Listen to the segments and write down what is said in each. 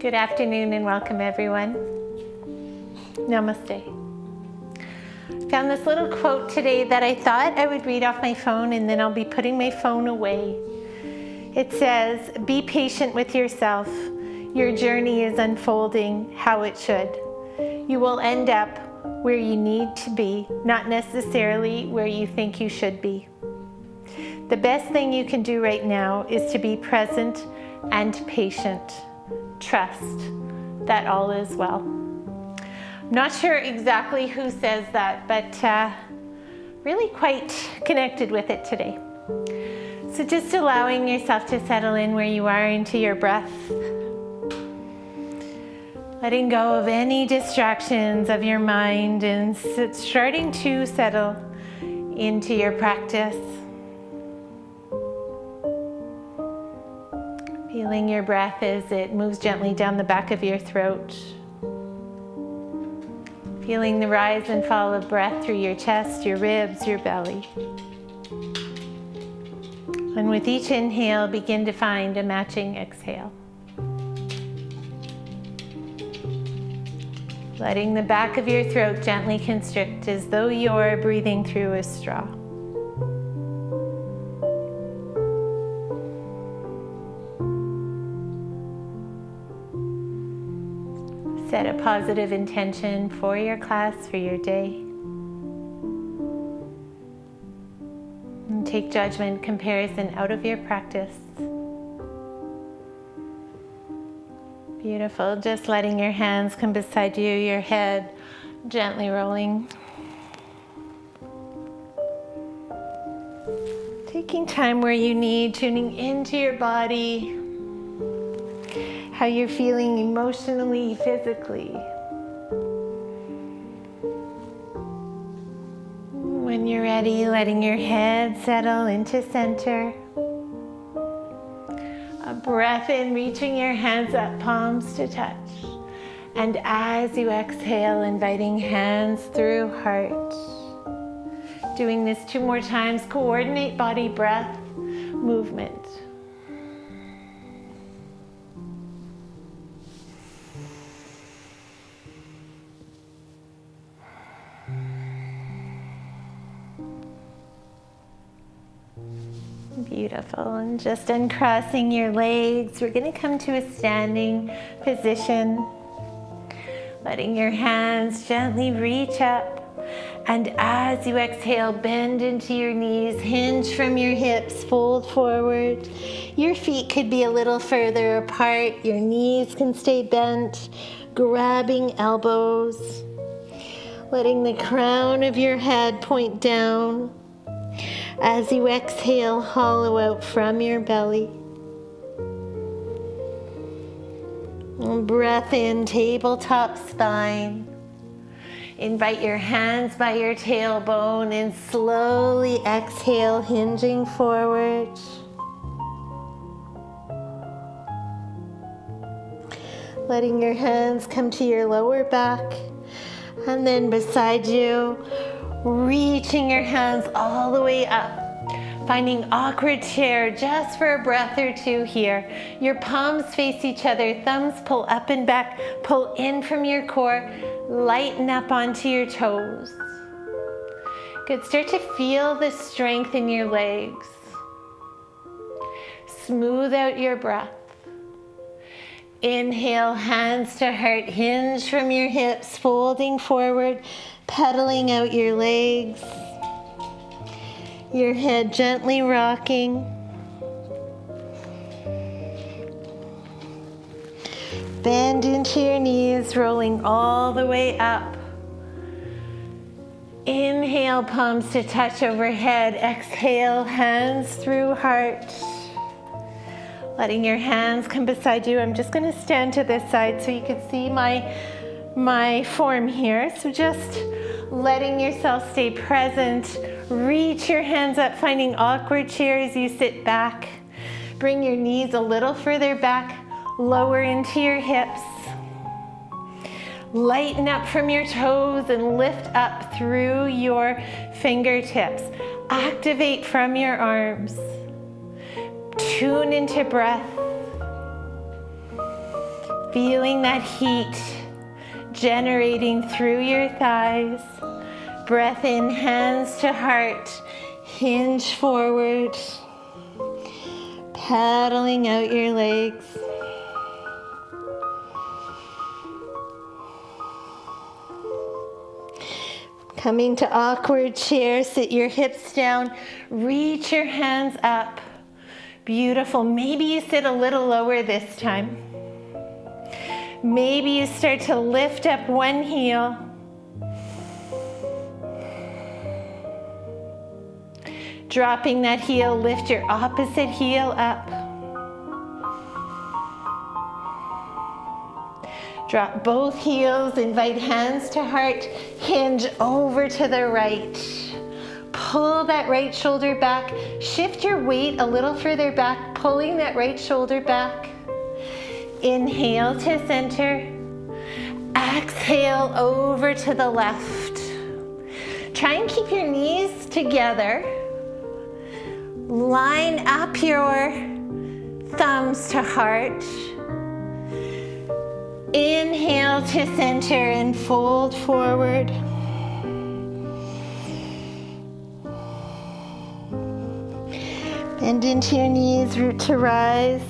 Good afternoon and welcome everyone. Namaste. I found this little quote today that I thought I would read off my phone, and then I'll be putting my phone away. It says, "Be patient with yourself. Your journey is unfolding how it should. You will end up where you need to be, not necessarily where you think you should be. The best thing you can do right now is to be present and patient. Trust that all is well." I'm not sure exactly who says that, but really quite connected with it today. So just allowing yourself to settle in where you are into your breath. Letting go of any distractions of your mind and starting to settle into your practice. Feeling your breath as it moves gently down the back of your throat. Feeling the rise and fall of breath through your chest, your ribs, your belly. And with each inhale, begin to find a matching exhale. Letting the back of your throat gently constrict as though you're breathing through a straw. Set a positive intention for your class, for your day. And take judgment, comparison out of your practice. Beautiful. Just letting your hands come beside you, your head gently rolling. Taking time where you need, tuning into your body. How you're feeling emotionally, physically. When you're ready, letting your head settle into center. A breath in, reaching your hands up, palms to touch. And as you exhale, inviting hands through heart. Doing this 2 more times, coordinate body, breath, movement. Beautiful. And just uncrossing your legs, we're going to come to a standing position. Letting your hands gently reach up. And as you exhale, bend into your knees, hinge from your hips, fold forward. Your feet could be a little further apart. Your knees can stay bent, grabbing elbows. Letting the crown of your head point down. As you exhale, hollow out from your belly. Breath in, tabletop spine. Invite your hands by your tailbone and slowly exhale, hinging forward. Letting your hands come to your lower back, and then beside you, reaching your hands all the way up. Finding awkward chair just for a breath or 2 here. Your palms face each other, thumbs pull up and back, pull in from your core, lighten up onto your toes. Good, start to feel the strength in your legs. Smooth out your breath. Inhale, hands to heart, hinge from your hips, folding forward, pedaling out your legs. Your head gently rocking. Bend into your knees, rolling all the way up. Inhale, palms to touch overhead. Exhale, hands through heart. Letting your hands come beside you. I'm just going to stand to this side so you can see my form here. So just letting yourself stay present. Reach your hands up, finding awkward chair as you sit back. Bring your knees a little further back, lower into your hips. Lighten up from your toes and lift up through your fingertips. Activate from your arms. Tune into breath. Feeling that heat generating through your thighs. Breath in, hands to heart. Hinge forward. Paddling out your legs. Coming to awkward chair, sit your hips down, reach your hands up. Beautiful. Maybe you sit a little lower this time. Maybe you start to lift up one heel. Dropping that heel, lift your opposite heel up. Drop both heels, invite hands to heart, hinge over to the right. Pull that right shoulder back, shift your weight a little further back, pulling that right shoulder back. Inhale to center, exhale over to the left. Try and keep your knees together. Line up your thumbs to heart. Inhale to center and fold forward. Bend into your knees, root to rise.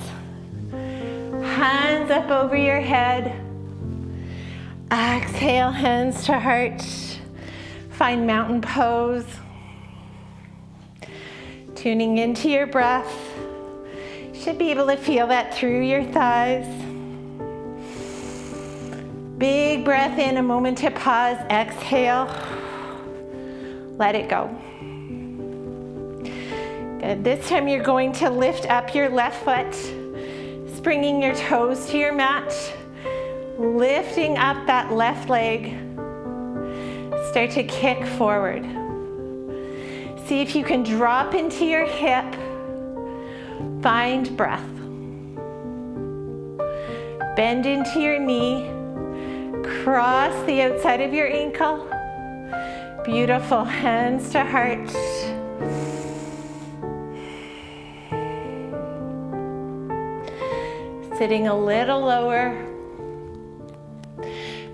Hands up over your head. Exhale, hands to heart. Find mountain pose. Tuning into your breath. You should be able to feel that through your thighs. Big breath in, a moment to pause, exhale, let it go. Good, this time you're going to lift up your left foot, springing your toes to your mat, lifting up that left leg, start to kick forward. See if you can drop into your hip, find breath. Bend into your knee. Cross the outside of your ankle. Beautiful, hands to heart. Sitting a little lower.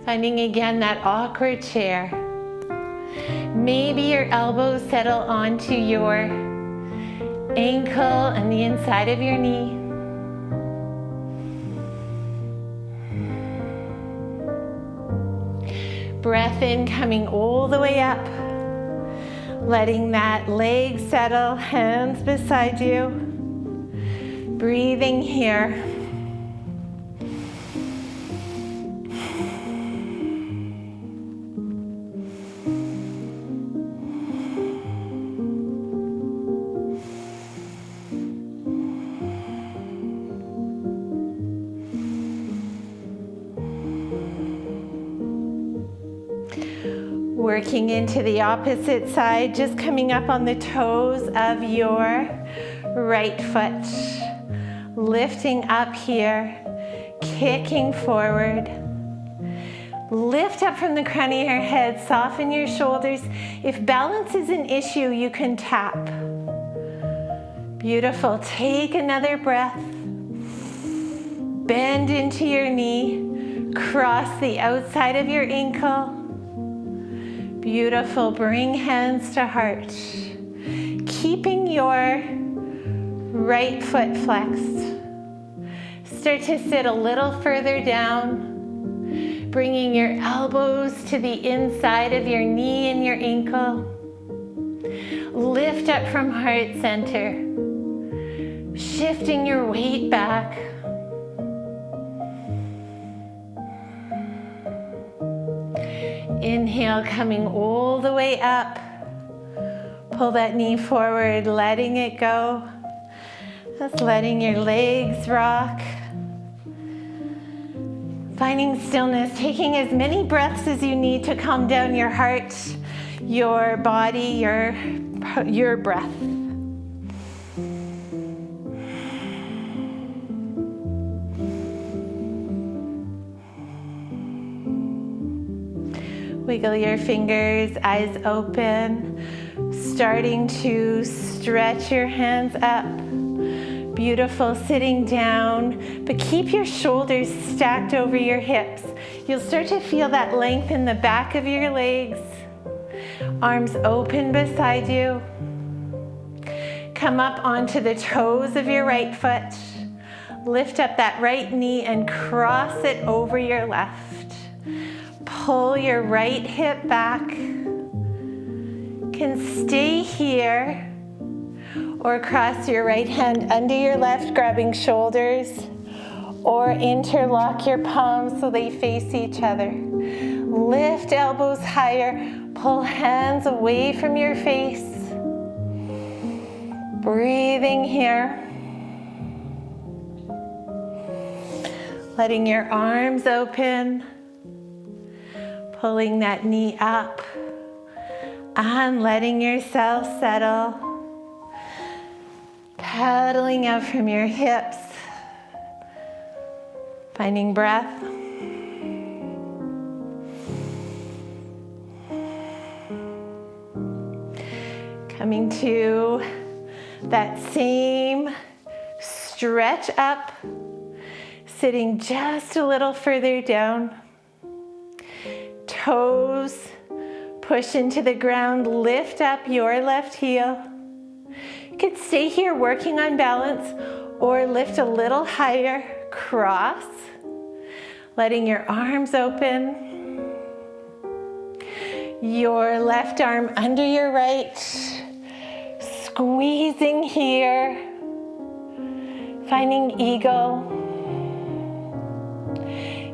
Finding again that awkward chair. Maybe your elbows settle onto your ankle and the inside of your knee. Breath in, coming all the way up. Letting that leg settle, hands beside you. Breathing here. Working into the opposite side, just coming up on the toes of your right foot. Lifting up here, kicking forward. Lift up from the crown of your head, soften your shoulders. If balance is an issue, you can tap. Beautiful, take another breath. Bend into your knee, cross the outside of your ankle. Beautiful, bring hands to heart. Keeping your right foot flexed. Start to sit a little further down, bringing your elbows to the inside of your knee and your ankle. Lift up from heart center, shifting your weight back. Inhale, coming all the way up. Pull that knee forward, letting it go. Just letting your legs rock. Finding stillness, taking as many breaths as you need to calm down your heart, your body, your breath. Wiggle your fingers, eyes open, starting to stretch your hands up. Beautiful, sitting down, but keep your shoulders stacked over your hips. You'll start to feel that length in the back of your legs. Arms open beside you. Come up onto the toes of your right foot. Lift up that right knee and cross it over your left. Pull your right hip back. Can stay here or cross your right hand under your left, grabbing shoulders, or interlock your palms so they face each other. Lift elbows higher, pull hands away from your face. Breathing here. Letting your arms open, pulling that knee up, and letting yourself settle. Paddling out from your hips, finding breath. Coming to that same stretch up, sitting just a little further down. Toes push into the ground, lift up your left heel. You could stay here working on balance or lift a little higher, cross, letting your arms open. Your left arm under your right, squeezing here, finding eagle.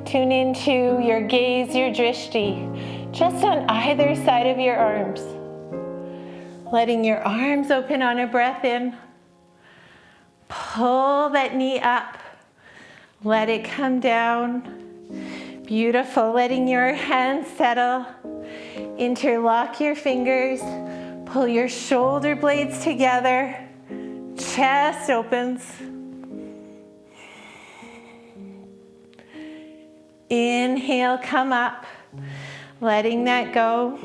Tune into your gaze, your drishti, just on either side of your arms. Letting your arms open on a breath in. Pull that knee up. Let it come down. Beautiful. Letting your hands settle. Interlock your fingers. Pull your shoulder blades together. Chest opens. Inhale, come up. Letting that go.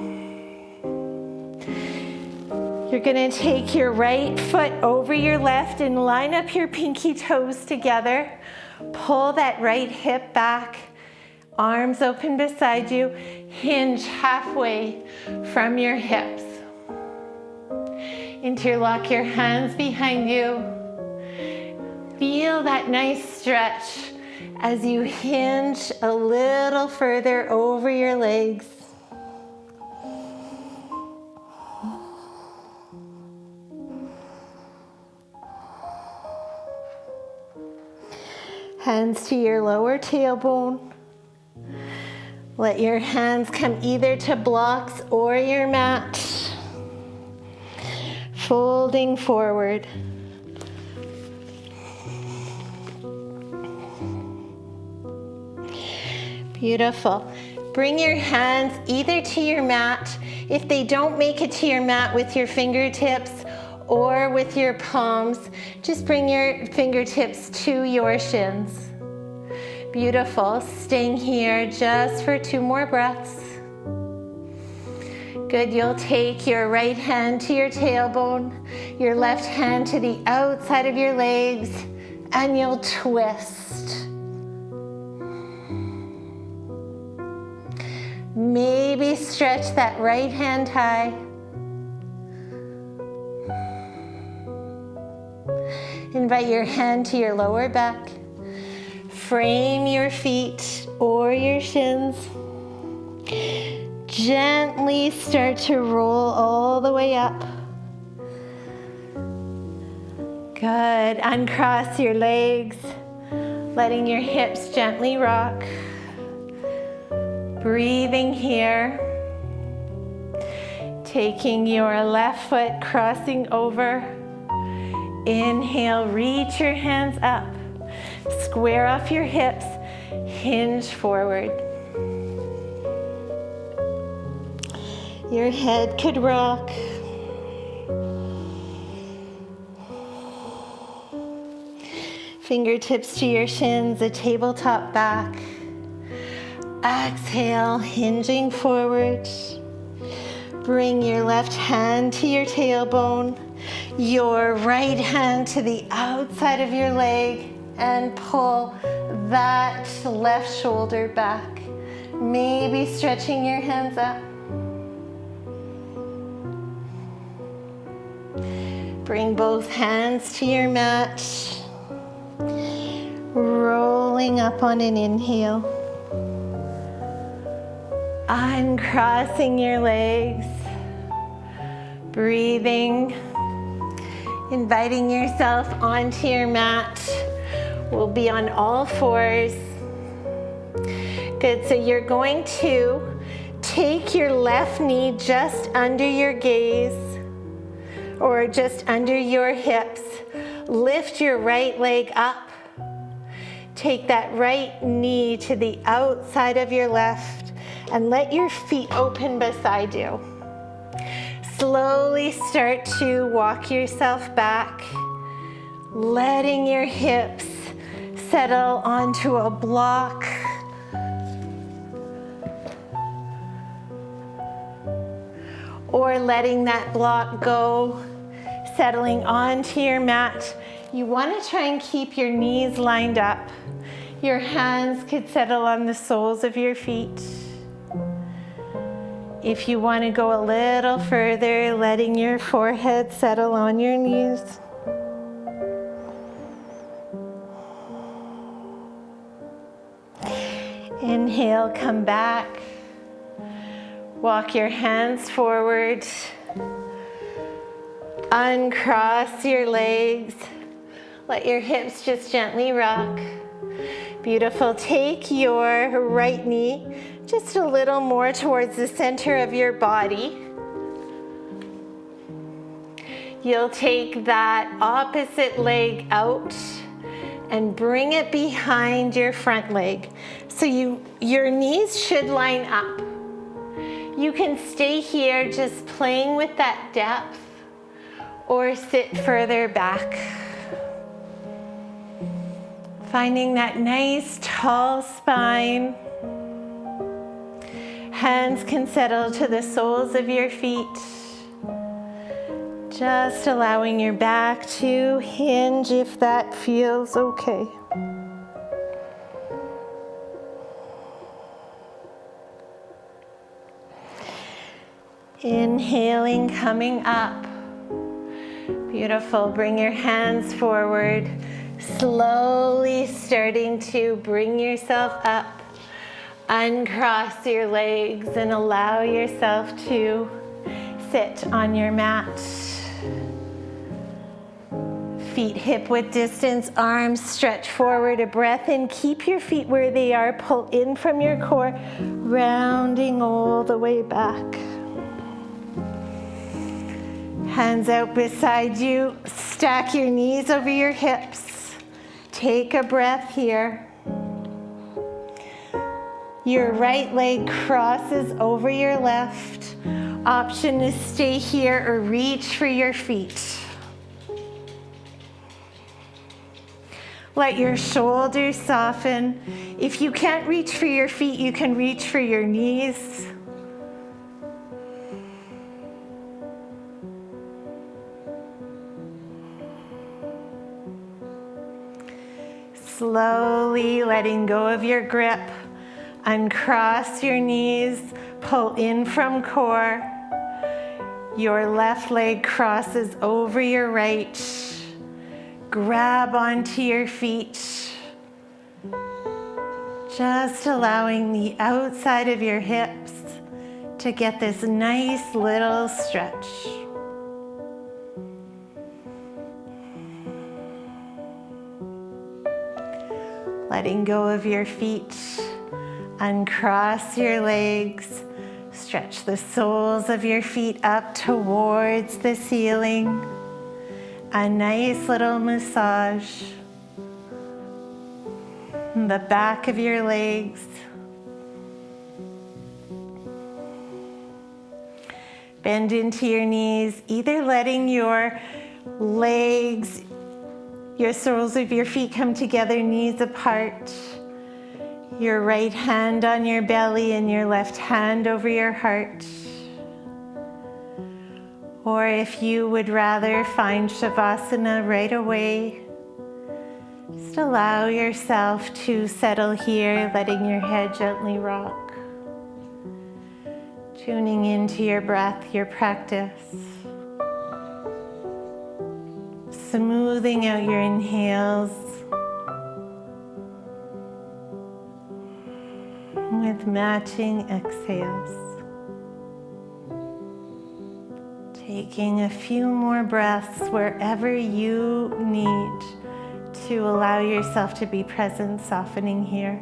You're going to take your right foot over your left and line up your pinky toes together. Pull that right hip back. Arms open beside you. Hinge halfway from your hips. Interlock your hands behind you. Feel that nice stretch as you hinge a little further over your legs. Hands to your lower tailbone. Let your hands come either to blocks or your mat. Folding forward. Beautiful. Bring your hands either to your mat. If they don't make it to your mat, with your fingertips or with your palms, just bring your fingertips to your shins. Beautiful. Staying here just for 2 more breaths. Good. You'll take your right hand to your tailbone, your left hand to the outside of your legs, and you'll twist. Maybe stretch that right hand high. Invite your hand to your lower back. Frame your feet or your shins. Gently start to roll all the way up. Good. Uncross your legs, letting your hips gently rock. Breathing here. Taking your left foot, crossing over. Inhale, reach your hands up. Square off your hips, hinge forward. Your head could rock. Fingertips to your shins, a tabletop back. Exhale, hinging forward. Bring your left hand to your tailbone, your right hand to the outside of your leg, and pull that left shoulder back. Maybe stretching your hands up. Bring both hands to your mat. Rolling up on an inhale. Uncrossing your legs. Breathing. Inviting yourself onto your mat. We'll be on all fours. Good, so you're going to take your left knee just under your gaze or just under your hips. Lift your right leg up. Take that right knee to the outside of your left and let your feet open beside you. Slowly start to walk yourself back, letting your hips settle onto a block. Or letting that block go, settling onto your mat. You want to try and keep your knees lined up. Your hands could settle on the soles of your feet. If you want to go a little further, letting your forehead settle on your knees. Inhale, come back. Walk your hands forward. Uncross your legs. Let your hips just gently rock. Beautiful. Take your right knee just a little more towards the center of your body. You'll take that opposite leg out and bring it behind your front leg. So your knees should line up. You can stay here just playing with that depth or sit further back. Finding that nice tall spine. Hands can settle to the soles of your feet. Just allowing your back to hinge if that feels okay. Inhaling, coming up. Beautiful. Bring your hands forward. Slowly starting to bring yourself up. Uncross your legs and allow yourself to sit on your mat. Feet hip width distance, arms stretch forward, a breath in. Keep your feet where they are. Pull in from your core, rounding all the way back. Hands out beside you. Stack your knees over your hips. Take a breath here. Your right leg crosses over your left. Option is stay here or reach for your feet. Let your shoulders soften. If you can't reach for your feet, you can reach for your knees. Slowly letting go of your grip. Uncross your knees, pull in from core. Your left leg crosses over your right. Grab onto your feet. Just allowing the outside of your hips to get this nice little stretch. Letting go of your feet. Uncross your legs. Stretch the soles of your feet up towards the ceiling. A nice little massage. The back of your legs. Bend into your knees, either letting your legs, your soles of your feet come together, knees apart. Your right hand on your belly and your left hand over your heart. Or if you would rather find Shavasana right away, just allow yourself to settle here, letting your head gently rock. Tuning into your breath, your practice. Smoothing out your inhales with matching exhales. Taking a few more breaths wherever you need to allow yourself to be present, softening here.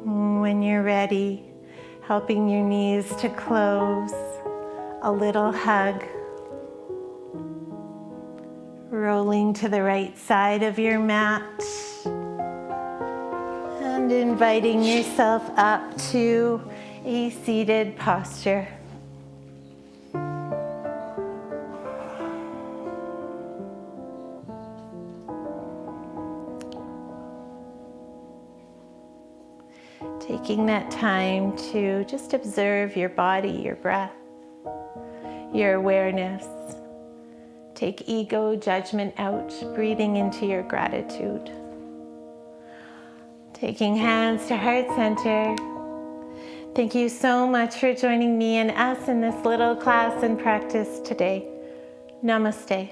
When you're ready, helping your knees to close, a little hug. Rolling to the right side of your mat. And inviting yourself up to a seated posture. Taking that time to just observe your body, your breath, your awareness. Take ego, judgment out, breathing into your gratitude. Taking hands to heart center. Thank you so much for joining me and us in this little class and practice today. Namaste.